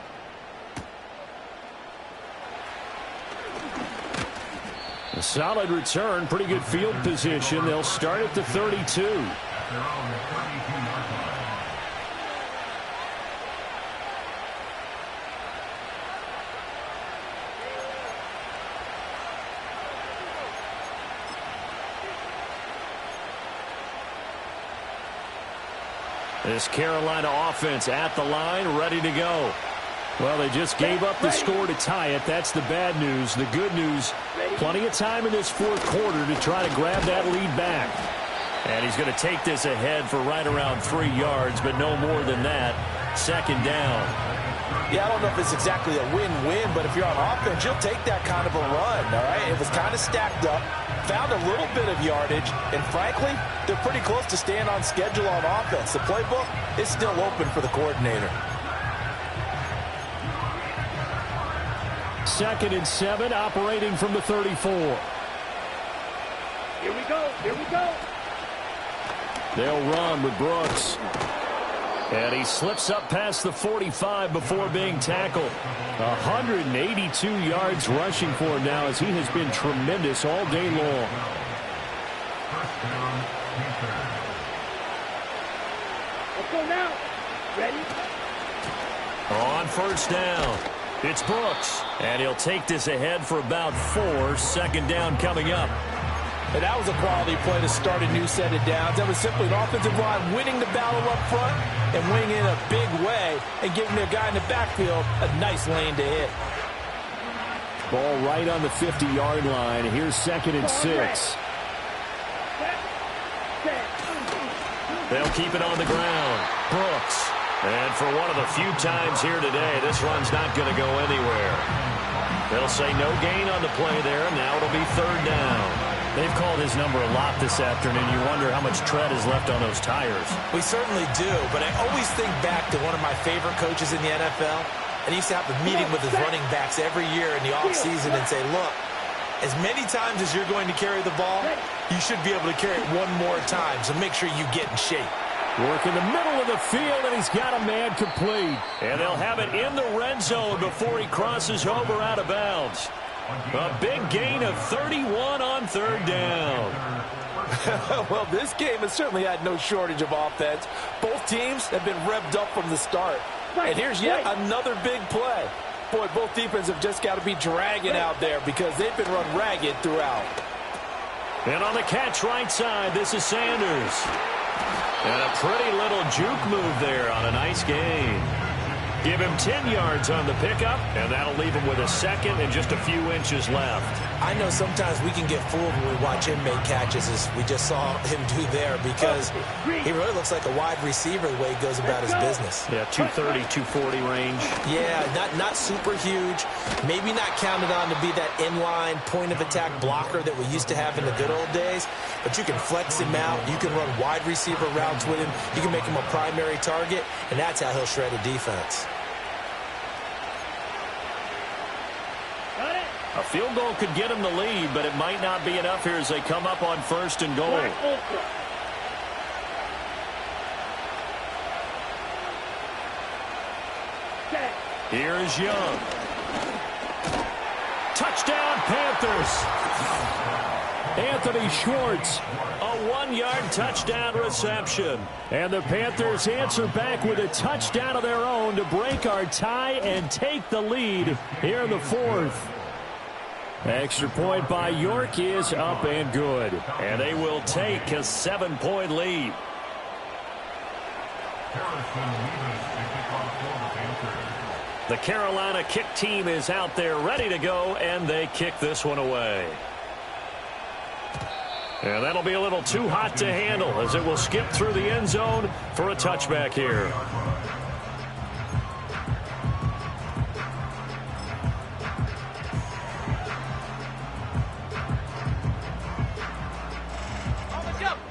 [SPEAKER 4] A solid return, pretty good field position. They'll start at the 32. This Carolina offense at the line, ready to go. Well, they just gave up the score to tie it. That's the bad news. The good news, plenty of time in this 4th quarter to try to grab that lead back. And he's going to take this ahead for right around 3 yards, but no more than that. 2nd down.
[SPEAKER 7] Yeah, I don't know if it's exactly a win-win, but if you're on offense, you'll take that kind of a run, all right? It was kind of stacked up, found a little bit of yardage, and frankly, they're pretty close to staying on schedule on offense. The playbook is still open for the coordinator.
[SPEAKER 8] 2nd and 7, operating from the 34.
[SPEAKER 6] Here we go, here we go.
[SPEAKER 8] They'll run with Brooks. And he slips up past the 45 before being tackled. 182 yards rushing for him now as he has been tremendous all day long.
[SPEAKER 6] Let's go now. Ready?
[SPEAKER 4] On 1st down, it's Brooks. And he'll take this ahead for about 4. 2nd down coming up.
[SPEAKER 7] And that was a quality play to start a new set of downs. That was simply an offensive line winning the battle up front and winning in a big way and giving their guy in the backfield a nice lane to hit.
[SPEAKER 8] Ball right on the 50-yard line. Here's 2nd and 6.
[SPEAKER 4] They'll keep it on the ground. Brooks. And for one of the few times here today, this run's not going to go anywhere. They'll say no gain on the play there. Now it'll be 3rd down. They've called his number a lot this afternoon. You wonder how much tread is left on those tires.
[SPEAKER 7] We certainly do, but I always think back to one of my favorite coaches in the NFL, and he used to have a meeting with his running backs every year in the offseason and say, look, as many times as you're going to carry the ball, you should be able to carry it one more time, so make sure you get in shape.
[SPEAKER 8] Work in the middle of the field, and he's got a man complete.
[SPEAKER 4] And they'll have it in the red zone before he crosses over out of bounds. A big gain of 31 on third down.
[SPEAKER 7] Well, this game has certainly had no shortage of offense. Both teams have been revved up from the start. And here's yet another big play. Boy, both defenses have just got to be dragging out there because they've been run ragged throughout.
[SPEAKER 4] And on the catch right side, this is Sanders. And a pretty little juke move there on a nice gain. Give him 10 yards on the pickup, and that'll leave him with a second and just a few inches left.
[SPEAKER 7] I know sometimes we can get fooled when we watch him make catches, as we just saw him do there, because he really looks like a wide receiver the way he goes about his business.
[SPEAKER 4] Yeah, 230, 240 range.
[SPEAKER 7] Yeah, not super huge. Maybe not counted on to be that inline point-of-attack blocker that we used to have in the good old days, but you can flex him out. You can run wide receiver routes with him. You can make him a primary target, and that's how he'll shred a defense.
[SPEAKER 4] A field goal could get him the lead, but it might not be enough here as they come up on 1st and goal. Here's Young. Touchdown, Panthers.
[SPEAKER 8] Anthony Schwartz.
[SPEAKER 4] A 1-yard touchdown reception.
[SPEAKER 8] And the Panthers answer back with a touchdown of their own to break our tie and take the lead here in the 4th. Extra point by York is up and good.
[SPEAKER 4] And they will take a 7-point lead. The Carolina kick team is out there ready to go, and they kick this one away. And that'll be a little too hot to handle as it will skip through the end zone for a touchback here.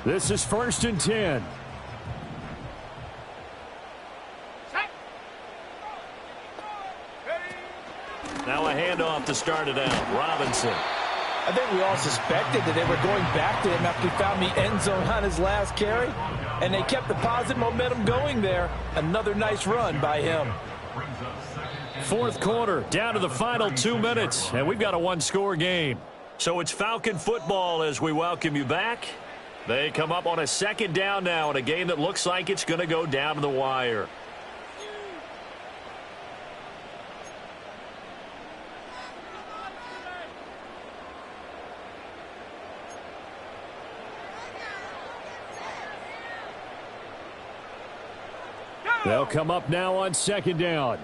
[SPEAKER 8] This is 1st and 10.
[SPEAKER 4] Now a handoff to start it out. Robinson.
[SPEAKER 7] I think we all suspected that they were going back to him after he found the end zone on his last carry, and they kept the positive momentum going there. Another nice run by him.
[SPEAKER 8] 4th quarter, down to the final 2 minutes, and we've got a 1-score game.
[SPEAKER 4] So it's Falcon football as we welcome you back. They come up on a 2nd down now in a game that looks like it's going to go down to the wire.
[SPEAKER 8] They'll come up now on 2nd down.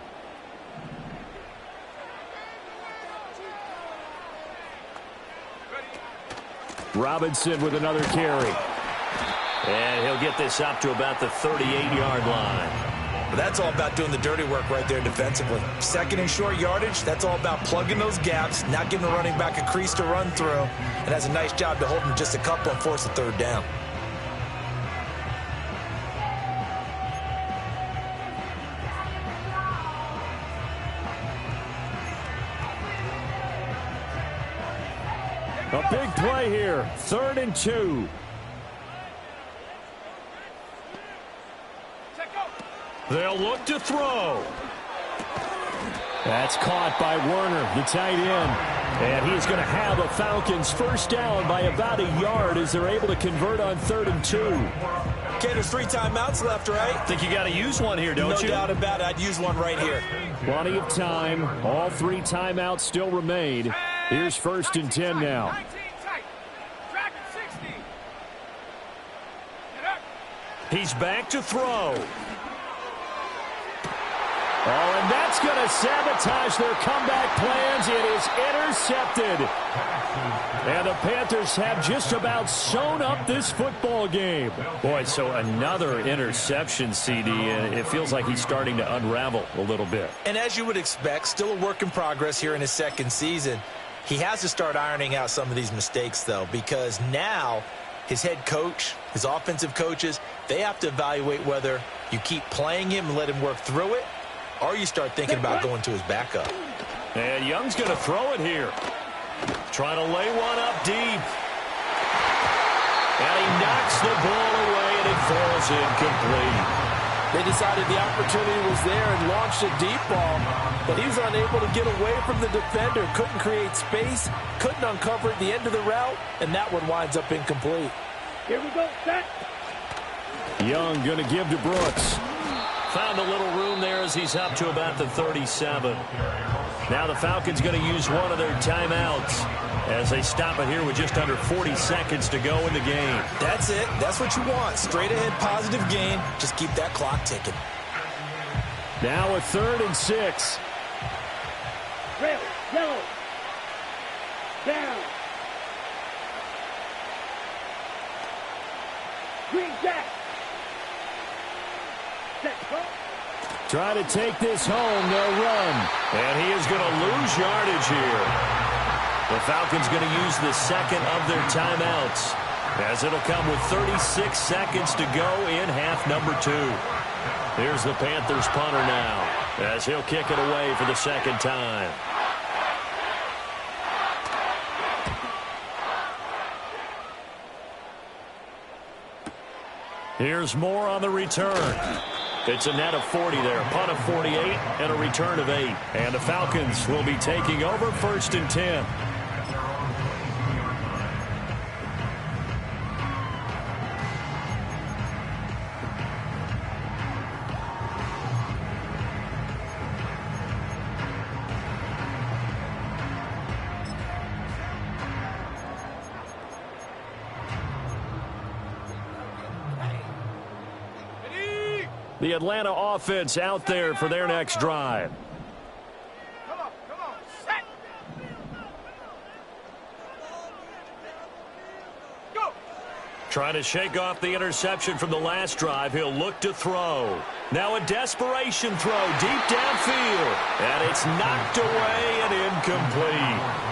[SPEAKER 8] Robinson with another carry.
[SPEAKER 4] And he'll get this up to about the 38-yard line.
[SPEAKER 7] But that's all about doing the dirty work right there defensively. 2nd and short yardage, that's all about plugging those gaps, not giving the running back a crease to run through, and has a nice job to hold him just a couple and force a 3rd down.
[SPEAKER 8] A big play here. 3rd and 2.
[SPEAKER 4] They'll look to throw.
[SPEAKER 8] That's caught by Werner, the tight end. And he's going to have a Falcons 1st down by about a yard as they're able to convert on 3rd and 2.
[SPEAKER 7] Okay, there's 3 timeouts left, right?
[SPEAKER 4] Think you got to use one here, don't you?
[SPEAKER 7] No doubt about it. I'd use one right here.
[SPEAKER 8] Plenty of time. All 3 timeouts still remain. Here's 1st and 10 now.
[SPEAKER 4] He's back to throw.
[SPEAKER 8] Oh, and that's going to sabotage their comeback plans. It is intercepted. And the Panthers have just about sewn up this football game.
[SPEAKER 4] Boy, so another interception, CD, and it feels like he's starting to unravel a little bit.
[SPEAKER 7] And as you would expect, still a work in progress here in his 2nd season. He has to start ironing out some of these mistakes, though, because now his head coach, his offensive coaches, they have to evaluate whether you keep playing him and let him work through it, or you start thinking about going to his backup.
[SPEAKER 4] And Young's going to throw it here. Trying to lay one up deep. And he knocks the ball away, and it falls incomplete.
[SPEAKER 7] They decided the opportunity was there and launched a deep ball, but he was unable to get away from the defender, couldn't create space, couldn't uncover at the end of the route, and that one winds up incomplete.
[SPEAKER 6] Here we go, set.
[SPEAKER 8] Young going to give to Brooks.
[SPEAKER 4] Found a little room there as he's up to about the 37. Now the Falcons going to use one of their timeouts as they stop it here with just under 40 seconds to go in the game.
[SPEAKER 7] That's it. That's what you want. Straight ahead positive gain. Just keep that clock ticking.
[SPEAKER 8] Now a 3rd and 6.
[SPEAKER 6] Red, yellow. Down. Green jack. Set, go.
[SPEAKER 8] Try to take this home. They'll run.
[SPEAKER 4] And he is going to lose yardage here. The Falcons going to use the second of their timeouts, as it'll come with 36 seconds to go in half number 2. Here's the Panthers punter now, as he'll kick it away for the second time. Here's more on the return. It's a net of 40 there, punt of 48, and a return of 8. And the Falcons will be taking over 1st and 10. The Atlanta offense out there for their next drive.
[SPEAKER 5] Come on, set. Go.
[SPEAKER 4] Trying to shake off the interception from the last drive. He'll look to throw. Now a desperation throw deep downfield. And it's knocked away and incomplete.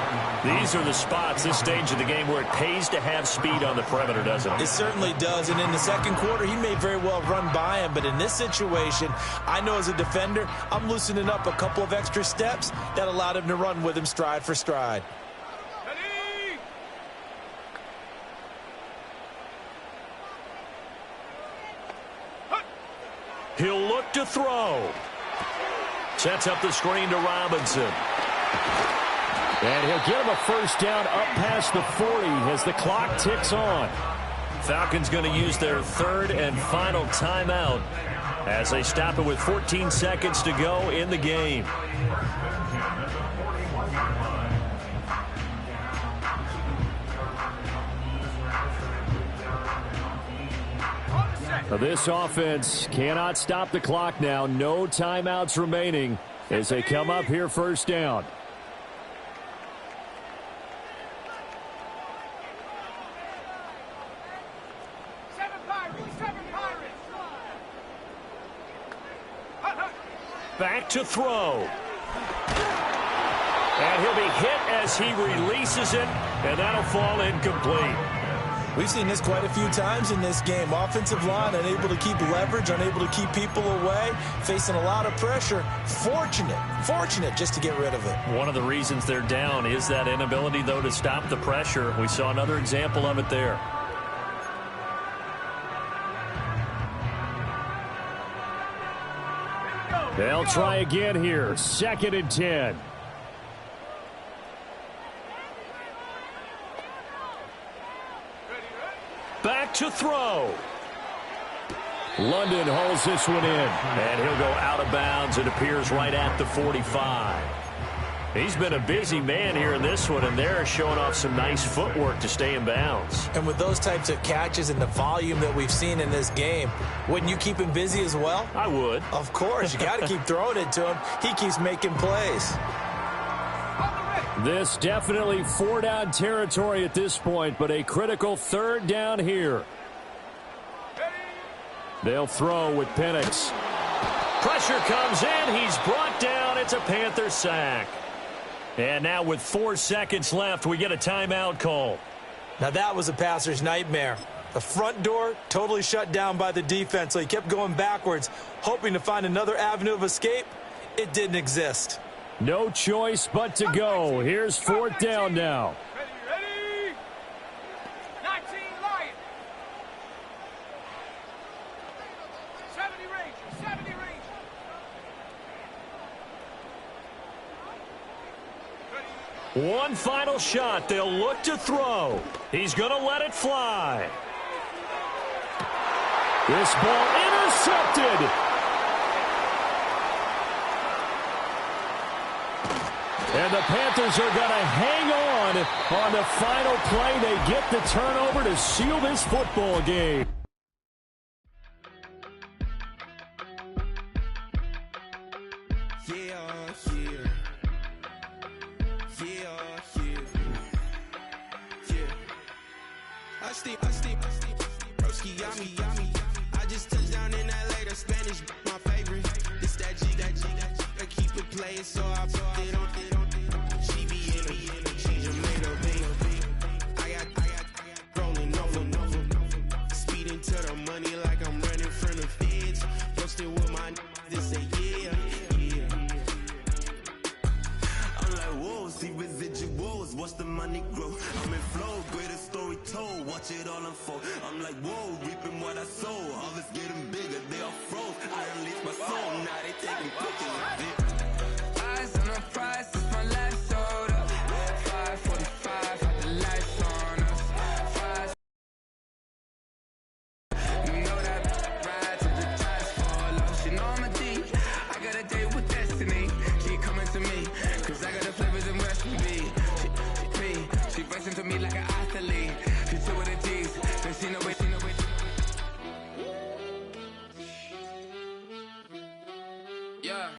[SPEAKER 4] These are the spots, this stage of the game, where it pays to have speed on the perimeter, doesn't it?
[SPEAKER 7] It certainly does, and in the second quarter, he may very well run by him, but in this situation, I know as a defender, I'm loosening up a couple of extra steps that allowed him to run with him stride for stride.
[SPEAKER 5] Ready.
[SPEAKER 4] He'll look to throw. Sets up the screen to Robinson.
[SPEAKER 8] And he'll get him a first down up past the 40 as the clock ticks on.
[SPEAKER 4] Falcons going to use their 3rd and final timeout as they stop it with 14 seconds to go in the game.
[SPEAKER 8] This offense cannot stop the clock now. No timeouts remaining as they come up here 1st down.
[SPEAKER 4] Back to throw. And he'll be hit as he releases it, and that'll fall incomplete.
[SPEAKER 7] We've seen this quite a few times in this game. Offensive line unable to keep leverage, unable to keep people away, facing a lot of pressure. Fortunate just to get rid of it.
[SPEAKER 4] One of the reasons they're down is that inability, though, to stop the pressure. We saw another example of it there.
[SPEAKER 8] They'll try again here. 2nd and 10.
[SPEAKER 4] Back to throw.
[SPEAKER 8] London holds this one in.
[SPEAKER 4] And he'll go out of bounds. It appears right at the 45. He's been a busy man here in this one, and they're showing off some nice footwork to stay in bounds.
[SPEAKER 7] And with those types of catches and the volume that we've seen in this game, wouldn't you keep him busy as well?
[SPEAKER 4] I would.
[SPEAKER 7] Of course. You got to keep throwing it to him. He keeps making plays.
[SPEAKER 8] This definitely 4-down territory at this point, but a critical 3rd down here. They'll throw with Penix.
[SPEAKER 4] Pressure comes in. He's brought down. It's a Panther sack. And now with 4 seconds left, we get a timeout call.
[SPEAKER 7] Now that was a passer's nightmare. The front door totally shut down by the defense, so he kept going backwards, hoping to find another avenue of escape. It didn't exist.
[SPEAKER 8] No choice but to go. Here's 4th down now.
[SPEAKER 6] Ready? 19 Lions. 70 Rangers. 70 Rangers.
[SPEAKER 4] One final shot. They'll look to throw. He's going to let it fly.
[SPEAKER 8] This ball intercepted. And the Panthers are going to hang on the final play. They get the turnover to seal this football game.
[SPEAKER 2] I just touched down in LA, the Spanish, my favorite. This that G, I keep it playing, so I put it on. She be in a, she just made a big. I got rolling over, speeding to the money.